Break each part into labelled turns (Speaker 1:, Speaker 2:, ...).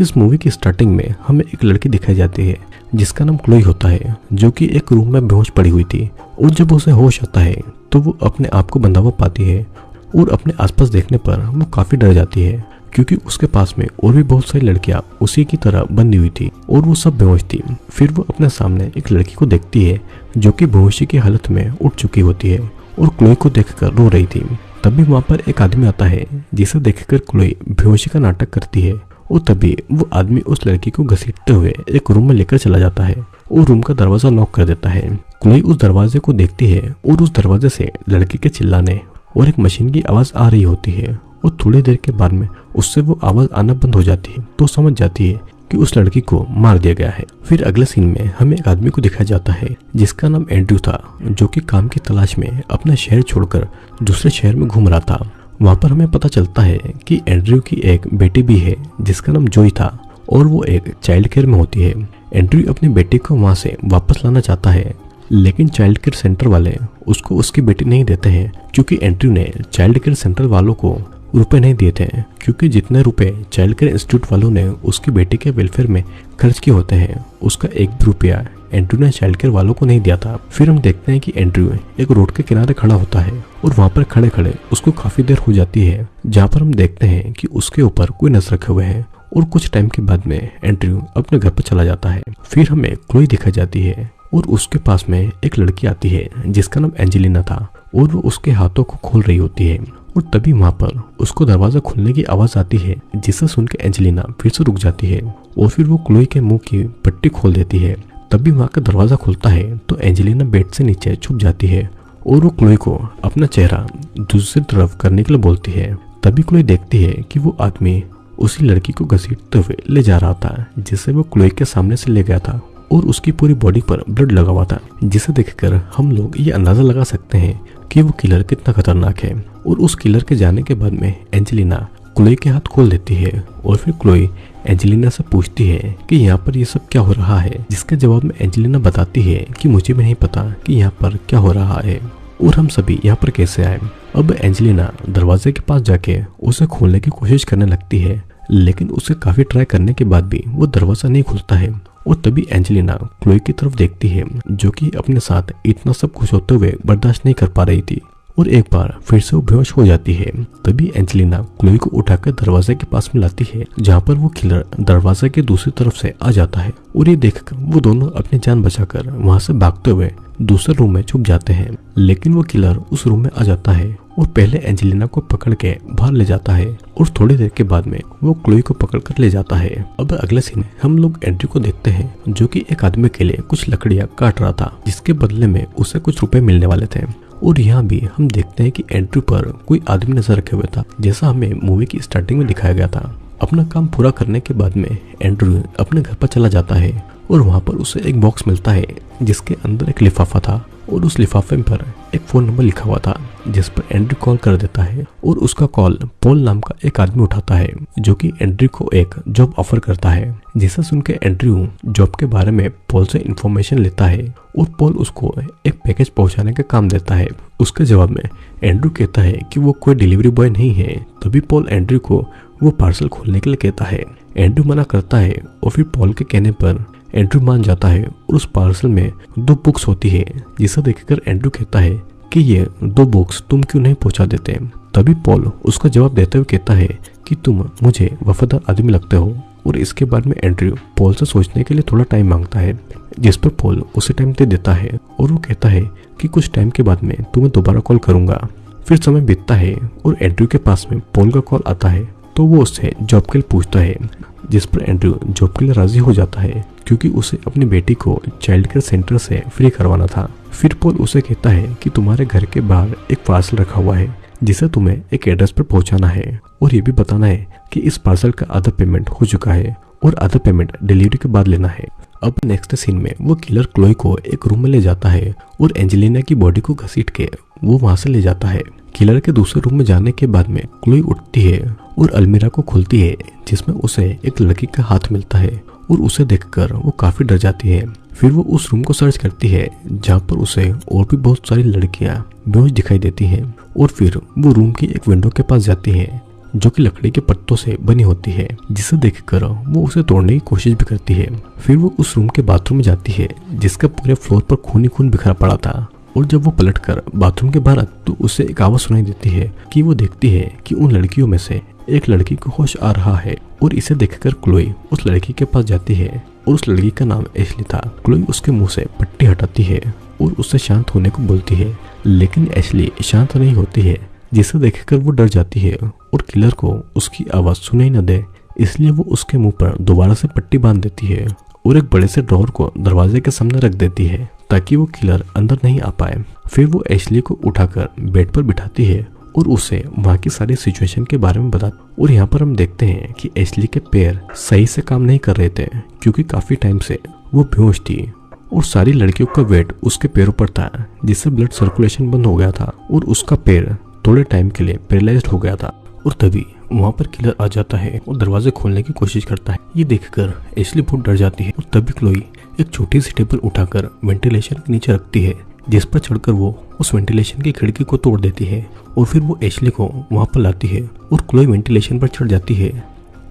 Speaker 1: इस मूवी की स्टार्टिंग में हमें एक लड़की दिखाई जाती है जिसका नाम क्लोई होता है, जो कि एक रूम में बेहोश पड़ी हुई थी। और जब उसे होश आता है तो वो अपने आप को बंधा हुआ पाती है और अपने आसपास देखने पर वो काफी डर जाती है, क्योंकि उसके पास में और भी बहुत सारी लड़कियां उसी की तरह बंधी हुई थी और वो सब बेहोश थी। फिर वो अपने सामने एक लड़की को देखती है जो कि बेहोशी की हालत में उठ चुकी होती है और क्लोई को देखकर रो रही थी। तभी वहां पर एक आदमी आता है जिसे देखकर क्लोई बेहोशी का नाटक करती है और तभी वो आदमी उस लड़की को घसीटते हुए एक रूम में लेकर चला जाता है और रूम का दरवाजा लॉक कर देता है। क्लोई उस दरवाजे को देखती है और उस दरवाजे से लड़की के चिल्लाने और एक मशीन की आवाज आ रही होती है और थोड़ी देर के बाद में उससे वो आवाज आना बंद हो जाती है तो समझ जाती है कि उस लड़की को मार दिया गया है। फिर अगले सीन में हमें एक आदमी को दिखाया जाता है जिसका नाम एंड्रयू था, जो कि काम की तलाश में अपना शहर छोड़कर दूसरे शहर में घूम रहा था। वहां पर हमें पता चलता है कि एंड्रयू की एक बेटी भी है जिसका नाम जोई था और वो एक चाइल्ड केयर में होती है। एंड्रयू अपनी बेटी को वहां से वापस लाना चाहता है, लेकिन चाइल्ड केयर सेंटर वाले उसको उसकी बेटी नहीं देते हैं, क्योंकि एंड्रयू ने चाइल्ड केयर सेंटर वालों को रुपए नहीं दिए थे, क्योंकि जितने रुपए चाइल्ड केयर इंस्टीट्यूट वालों ने उसकी बेटी के वेलफेयर में खर्च किए होते हैं उसका एक भी रुपया एंड्रयू ने चाइल्ड केयर वालों को नहीं दिया था। फिर हम देखते हैं कि एंड्रयू एक रोड के किनारे खड़ा होता है और वहां पर खड़े खड़े उसको काफी देर हो जाती है, जहाँ पर हम देखते हैं कि उसके ऊपर कोई नजर रखे हुए हैं और कुछ टाइम के बाद में एंड्रयू अपने घर पर चला जाता है। फिर हमें क्लोई दिखाई जाती है और उसके पास में एक लड़की आती है जिसका नाम एंजेलिना था और वो उसके हाथों को खोल रही होती है और तभी वहां पर उसको दरवाजा खुलने की आवाज आती है, जिसे सुन के एंजेलिना फिर से रुक जाती है और फिर वो क्लोई के मुंह की पट्टी खोल देती है। तभी वहां का दरवाजा खुलता है तो एंजेलिना बेड से नीचे छुप जाती है और वो क्लोई को अपना चेहरा दूसरी तरफ करने के लिए बोलती है। तभी क्लोई देखती है कि वो आदमी उसी लड़की को घसीटते हुए ले जा रहा था जिसे वो क्लोई के सामने से ले गया था और उसकी पूरी बॉडी पर ब्लड लगा हुआ था, जिसे देखकर हम लोग ये अंदाजा लगा सकते हैं कि वो किलर कितना खतरनाक है। और उस किलर के जाने के बाद में एंजेलिना क्लोई के हाथ खोल देती है और फिर क्लोई एंजेलिना से पूछती है कि यहाँ पर ये सब क्या हो रहा है, जिसके जवाब में एंजेलिना बताती है कि मुझे भी नहीं पता कि यहाँ पर क्या हो रहा है और हम सभी यहाँ पर कैसे आए। अब एंजेलिना दरवाजे के पास जाके उसे खोलने की कोशिश करने लगती है, लेकिन उसे काफी ट्राई करने के बाद भी वो दरवाजा नहीं खुलता है। और तभी एंजेलिना क्लोई की तरफ देखती है, जो कि अपने साथ इतना सब कुछ होते हुए बर्दाश्त नहीं कर पा रही थी और एक बार फिर से वो बेहोश हो जाती है। तभी एंजेलिना क्लोई को उठाकर दरवाजे के पास में लाती है, जहाँ पर वो किलर दरवाजे के दूसरी तरफ से आ जाता है और ये देखकर वो दोनों अपनी जान बचाकर वहां से भागते हुए दूसरे रूम में छुप जाते हैं। लेकिन वो किलर उस रूम में आ जाता है और पहले एंजेलिना को पकड़ के बाहर ले जाता है और थोड़ी देर के बाद में वो क्लोई को पकड़ कर ले जाता है। अब अगले सीन हम लोग एंड्रयू को देखते हैं, जो कि एक आदमी के लिए कुछ लकड़ियां काट रहा था, जिसके बदले में उसे कुछ रुपए मिलने वाले थे। और यहाँ भी हम देखते हैं कि एंड्रयू पर कोई आदमी नजर रखे हुए था, जैसा हमें मूवी की स्टार्टिंग में दिखाया गया था। अपना काम पूरा करने के बाद में एंड्रयू अपने घर पर चला जाता है और वहां पर उसे एक बॉक्स मिलता है जिसके अंदर एक लिफाफा था और उस लिफाफे पर एक फोन नंबर लिखा हुआ था, जिस पर एंड्रयू कॉल कर देता है और उसका कॉल पॉल नाम का एक आदमी उठाता है, जो कि एंड्रयू को एक जॉब ऑफर करता है। जिसे सुन के एंड्रयू जॉब के बारे में पॉल से इंफॉर्मेशन लेता है और पॉल उसको एक पैकेज पहुंचाने का काम देता है। उसके जवाब में एंड्रयू कहता है कि वो कोई डिलीवरी बॉय नहीं है। तभी पॉल एंड्रयू को वो पार्सल खोलने के लिए कहता है। एंड्रयू मना करता है और फिर पॉल के कहने पर एंड्रयू मान जाता है और उस पार्सल में 2 बुक्स होती है, जिसे देखकर एंड्रयू कहता है कि ये 2 बुक्स तुम क्यों नहीं पहुंचा देते। तभी पॉल उसका जवाब देते हुए कहता है कि तुम मुझे वफादार आदमी लगते हो। और इसके बाद में एंड्रयू पॉल से सोचने के लिए थोड़ा टाइम मांगता है, जिस पर पॉल उसे टाइम दे देता है और वो कहता है कि कुछ टाइम के बाद में तुम्हें दोबारा कॉल करूंगा। फिर समय बीतता है और एंड्रयू के पास में पॉल का कॉल आता है, तो वो उससे जॉब के लिए पूछता है, जिस पर एंड्रयू जॉब के लिए राजी हो जाता है, क्योंकि उसे अपनी बेटी को चाइल्ड केयर सेंटर से फ्री करवाना था। फिर पॉल उसे कहता है कि तुम्हारे घर के बाहर एक पार्सल रखा हुआ है, जिसे तुम्हें एक एड्रेस पर पहुंचाना है और ये भी बताना है कि इस पार्सल का आधा पेमेंट हो चुका है और आधा पेमेंट डिलीवरी के बाद लेना है। अब नेक्स्ट सीन में वो किलर क्लोई को एक रूम में ले जाता है और एंजेलिना की बॉडी को घसीट के वो वहां से ले जाता है। किलर के दूसरे रूम में जाने के बाद में क्लोई उठती है और अलमीरा को खोलती है, जिसमें उसे एक लड़की का हाथ मिलता है और उसे देखकर वो काफी डर जाती है। फिर वो उस रूम को सर्च करती है, जहाँ पर उसे और भी बहुत सारी लड़कियां बेहोश दिखाई देती हैं और फिर वो रूम की एक विंडो के पास जाती है, जो कि लकड़ी के पत्तों से बनी होती है, जिसे देखकर वो उसे तोड़ने की कोशिश भी करती है। फिर वो उस रूम के बाथरूम में जाती है जिसके पूरे फ्लोर पर खून ही खून बिखरा पड़ा था। और जब वो पलटकर बाथरूम के बाहर आती तो उसे एक आवाज सुनाई देती है कि वो देखती है कि उन लड़कियों में से एक लड़की को होश आ रहा है। और इसे देखकर क्लोई उस लड़की के पास जाती है और उस लड़की का नाम एशली था। क्लोई उसके मुंह से पट्टी हटाती है और उससे शांत होने को बोलती है, लेकिन एशली शांत नहीं होती है, जिसे देखकर वो डर जाती है और किलर को उसकी आवाज सुनाई न दे, इसलिए वो उसके मुंह पर दोबारा से पट्टी बांध देती है और एक बड़े से ड्रॉर को दरवाजे के सामने रख देती है ताकि वो किलर अंदर नहीं आ पाए। फिर वो एशली को उठाकर बेड पर बिठाती है और उसे वहाँ की सारी सिचुएशन के बारे में बताती। और यहाँ पर हम देखते हैं कि एशली के पैर सही से काम नहीं कर रहे थे क्योंकि काफी टाइम से वो बेहोश थी और सारी लड़कियों का वेट उसके पैरों पर था, जिससे ब्लड सर्कुलेशन बंद हो गया था और उसका पैर थोड़े टाइम के लिए पैरालाइज्ड हो गया था। और तभी वहाँ पर किलर आ जाता है और दरवाजे खोलने की कोशिश करता है। ये देखकर एशली बहुत डर जाती है और तभी क्लोई एक छोटी सी टेबल उठाकर वेंटिलेशन के नीचे रखती है, जिस पर चढ़कर वो उस वेंटिलेशन की खिड़की को तोड़ देती है और फिर वो एशली को वहाँ पर लाती है और क्लोई वेंटिलेशन पर चढ़ जाती है।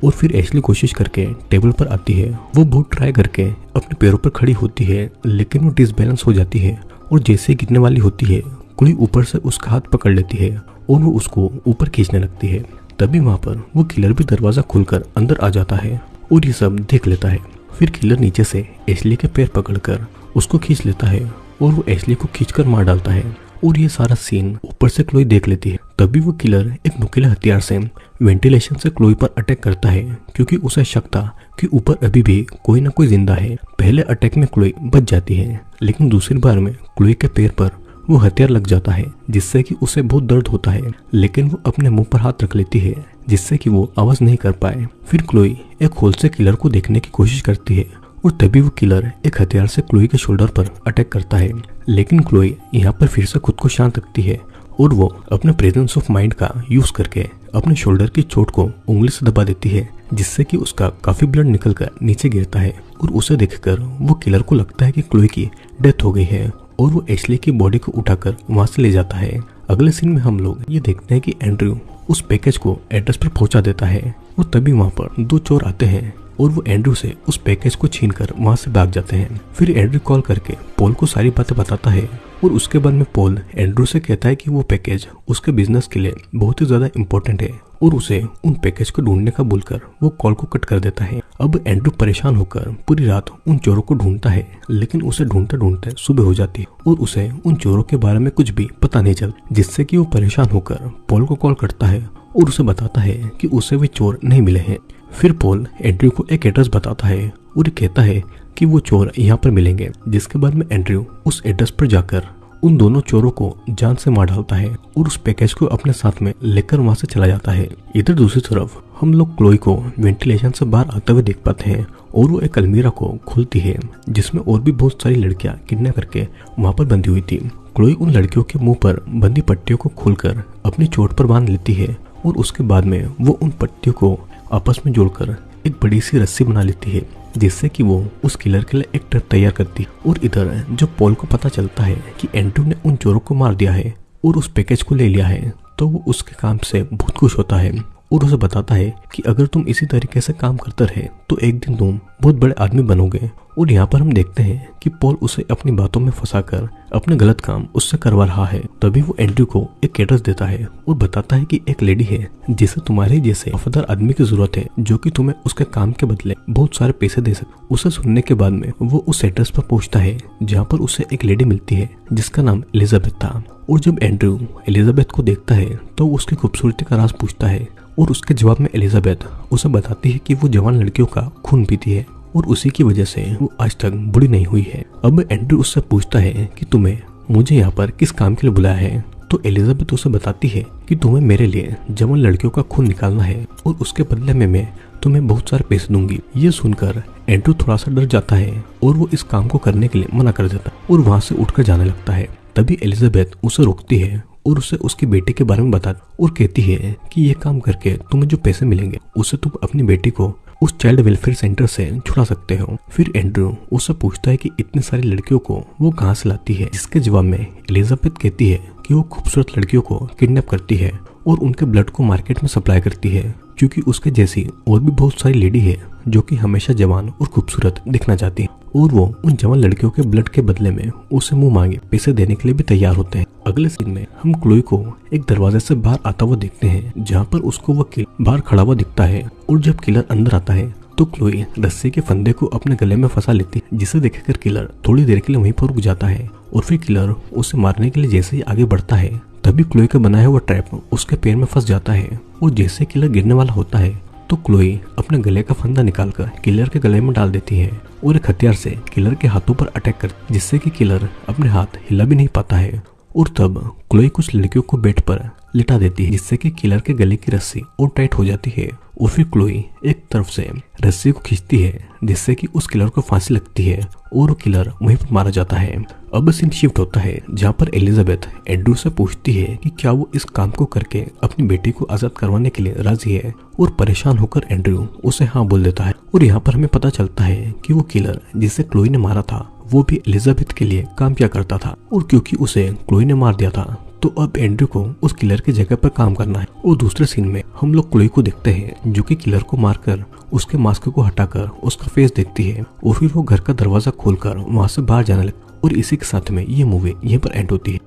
Speaker 1: और फिर एशली कोशिश करके टेबल पर आती है। वो बहुत ट्राई करके अपने पैरों पर खड़ी होती है, लेकिन वो डिसबैलेंस हो जाती है और जैसे गिरने वाली होती है क्लोई ऊपर से उसका हाथ पकड़ लेती है और वो उसको ऊपर खींचने लगती है। तभी वहाँ पर वो किलर भी दरवाजा खोलकर अंदर आ जाता है और ये सब देख लेता है। फिर किलर नीचे से एशली के पैर पकड़कर उसको खींच लेता है और वो एशली को खींचकर मार डालता है और ये सारा सीन ऊपर से क्लोई देख लेती है। तभी वो किलर एक नुकीले हथियार से वेंटिलेशन से क्लोई पर अटैक करता है क्योंकि उसे शक था कि ऊपर अभी भी कोई ना कोई जिंदा है। पहले अटैक में क्लोई बच जाती है, लेकिन दूसरी बार में क्लोई के पैर पर वो हथियार लग जाता है जिससे कि उसे बहुत दर्द होता है, लेकिन वो अपने मुंह पर हाथ रख लेती है जिससे कि वो आवाज नहीं कर पाए। फिर क्लोई एक होल से किलर को देखने की कोशिश करती है और तभी वो किलर एक हथियार से क्लोई के शोल्डर पर अटैक करता है, लेकिन क्लोई यहाँ पर फिर से खुद को शांत रखती है और वो अपने प्रेजेंस ऑफ माइंड का यूज करके अपने शोल्डर की चोट को उंगली से दबा देती है, जिससे कि उसका काफी ब्लड निकलकर नीचे गिरता है। और उसे देखकर वो किलर को लगता है कि क्लोई की डेथ हो गई है और वो एशली की बॉडी को उठाकर वहां से ले जाता है। अगले सीन में हम लोग ये देखते हैं कि एंड्रयू उस पैकेज को एड्रेस पर पहुंचा देता है और तभी वहां पर दो चोर आते हैं और वो एंड्रयू से उस पैकेज को छीनकर वहां से भाग जाते हैं। फिर एंड्रयू कॉल करके पॉल को सारी बातें बताता है और उसके बाद में पॉल एंड्रयू से कहता है कि वो पैकेज उसके बिजनेस के लिए बहुत ही ज्यादा इम्पोर्टेंट है और उसे उन पैकेज को ढूंढने का बोलकर वो कॉल को कट कर देता है। अब एंड्रयू परेशान होकर पूरी रात उन चोरों को ढूंढता है, लेकिन उसे ढूंढते ढूंढते सुबह हो जाती है और उसे उन चोरों के बारे में कुछ भी पता नहीं चलता, जिससे कि वो परेशान होकर पॉल को कॉल करता है और उसे बताता है कि उसे वे चोर नहीं मिले हैं। फिर पॉल एंड्रयू को एक एड्रेस बताता है और कहता है कि वो चोर यहाँ पर मिलेंगे, जिसके बाद में एंड्रयू उस एड्रेस पर जाकर उन दोनों चोरों को जान से मार डालता है और उस पैकेज को अपने साथ में लेकर वहां से चला जाता है। इधर दूसरी तरफ हम लोग क्लोई को वेंटिलेशन से बाहर आते हुए देख पाते हैं और वो एक अलमीरा को खोलती है जिसमें और भी बहुत सारी लड़कियां किडनैप करके वहां पर बंधी हुई थी। क्लोई उन लड़कियों के मुंह पर बंधी पट्टियों को खोलकर अपनी चोट पर बांध लेती है और उसके बाद में वो उन पट्टियों को आपस में जोड़कर एक बड़ी सी रस्सी बना लेती है, जिससे कि वो उस किलर के लिए एक ट्रैप तैयार करती है। और इधर जब पॉल को पता चलता है कि एंड्रयू ने उन चोरों को मार दिया है और उस पैकेज को ले लिया है, तो वो उसके काम से बहुत खुश होता है और उसे बताता है कि अगर तुम इसी तरीके से काम करते रहे तो एक दिन तुम बहुत बड़े आदमी बनोगे। और यहाँ पर हम देखते हैं कि पॉल उसे अपनी बातों में फंसाकर अपने गलत काम उससे करवा रहा है। तभी वो एंड्रयू को एक एड्रेस देता है और बताता है कि एक लेडी है जिसे तुम्हारे जैसे वफादार आदमी की जरूरत है, जो कि तुम्हें उसके काम के बदले बहुत सारे पैसे दे सके। उसे सुनने के बाद में वो उस एड्रेस पर पहुंचता है जहाँ पर उसे एक लेडी मिलती है जिसका नाम एलिजाबेथ था। और जब एंड्रयू एलिजाबेथ को देखता है तो उसकी खूबसूरती का राज पूछता है और उसके जवाब में एलिजाबेथ उसे बताती है कि वो जवान लड़कियों का खून पीती है और उसी की वजह से वो आज तक बूढ़ी नहीं हुई है। अब एंड्रयू उससे पूछता है कि तुम्हें मुझे यहाँ पर किस काम के लिए बुलाया है, तो एलिजाबेथ उसे बताती है कि तुम्हें मेरे लिए जवान लड़कियों का खून निकालना है और उसके बदले में मैं तुम्हें बहुत सारे पैसे दूंगी। ये सुनकर एंड्रयू थोड़ा सा डर जाता है और वो इस काम को करने के लिए मना कर देता है और वहां से उठकर जाने लगता है। तभी एलिजाबेथ उसे रोकती है और उसे उसकी बेटी के बारे में बताती और कहती है कि ये काम करके तुम्हें जो पैसे मिलेंगे उससे तुम अपनी बेटी को उस चाइल्ड वेलफेयर सेंटर से छुड़ा सकते हो। फिर एंड्रयू उससे पूछता है कि इतनी सारी लड़कियों को वो कहाँ से लाती है, जिसके जवाब में एलिजाबेथ कहती है कि वो खूबसूरत लड़कियों को किडनैप करती है और उनके ब्लड को मार्केट में सप्लाई करती है, क्योंकि उसके जैसी और भी बहुत सारी लेडी है जो कि हमेशा जवान और खूबसूरत दिखना चाहती है, और वो उन जवान लड़कियों के ब्लड के बदले में उसे मुंह मांगे पैसे देने के लिए भी तैयार होते हैं। अगले सीन में हम क्लोई को एक दरवाजे से बाहर आता हुआ देखते हैं, जहाँ पर उसको वो किलर बाहर खड़ा हुआ दिखता है। और जब किलर अंदर आता है तो क्लोई रस्सी के फंदे को अपने गले में फंसा लेती है, जिसे देखकर किलर थोड़ी देर के लिए वहीं पर रुक जाता है। और फिर किलर उसे मारने के लिए जैसे ही आगे बढ़ता है, तभी क्लोई का बनाया हुआ ट्रैप उसके पैर में फंस जाता है। और जैसे किलर गिरने वाला होता है तो क्लोई अपने गले का फंदा निकालकर किलर के गले में डाल देती है और एक हथियार से किलर के हाथों पर अटैक करती, जिससे कि किलर अपने हाथ हिला भी नहीं पाता है। और तब क्लोई कुछ लड़कियों को बेड पर लिटा देती है, जिससे कि किलर के गले की रस्सी और टाइट हो जाती है। और फिर क्लोई एक तरफ से रस्सी को खींचती है, जिससे कि उस किलर को फांसी लगती है और वो किलर वहीं पर मारा जाता है। अब सीन शिफ्ट होता है, जहाँ पर एलिजाबेथ एंड्रू से पूछती है कि क्या वो इस काम को करके अपनी बेटी को आजाद करवाने के लिए राजी है। और परेशान होकर एंड्रू उसे हाँ बोल देता है। और यहाँ पर हमें पता चलता है कि वो किलर जिसे क्लोई ने मारा था वो भी एलिजाबेथ के लिए काम किया करता था, और क्योंकि उसे क्लोई ने मार दिया था तो अब एंड्रू को उस किलर की जगह पर काम करना है। और दूसरे सीन में हम लोग क्लोई को देखते हैं, जो कि किलर को मारकर उसके मास्क को हटाकर उसका फेस देखती है, और फिर वो घर का दरवाजा खोलकर वहां से बाहर जाने लगती है। और इसी के साथ में ये मूवी यहीं पर एंड होती है।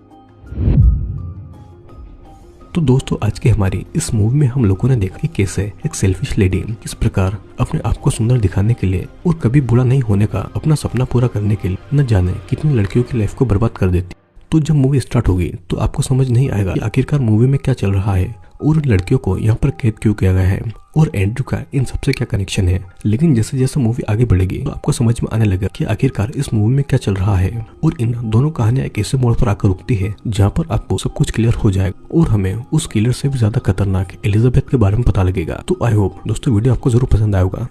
Speaker 1: तो दोस्तों, आज की हमारी इस मूवी में हम लोगों ने देखा कि कैसे एक सेल्फिश लेडी किस प्रकार अपने आप को सुंदर दिखाने के लिए और कभी बुरा नहीं होने का अपना सपना पूरा करने के लिए न जाने कितनी लड़कियों की लाइफ को बर्बाद कर देती। तो जब मूवी स्टार्ट होगी तो आपको समझ नहीं आएगा कि आखिरकार मूवी में क्या चल रहा है और लड़कियों को यहाँ पर कैद क्यों किया गया है और एंड्रू का इन सबसे क्या कनेक्शन है। लेकिन जैसे जैसे मूवी आगे बढ़ेगी तो आपको समझ में आने लगा कि आखिरकार इस मूवी में क्या चल रहा है। और इन दोनों कहानियां एक ऐसे मोड़ पर आकर रुकती है जहाँ पर आपको सब कुछ क्लियर हो जाएगा और हमें उस किलर से भी ज्यादा खतरनाक एलिजाबेथ के बारे में पता लगेगा। तो आई होप दोस्तों वीडियो आपको जरूर पसंद आएगा।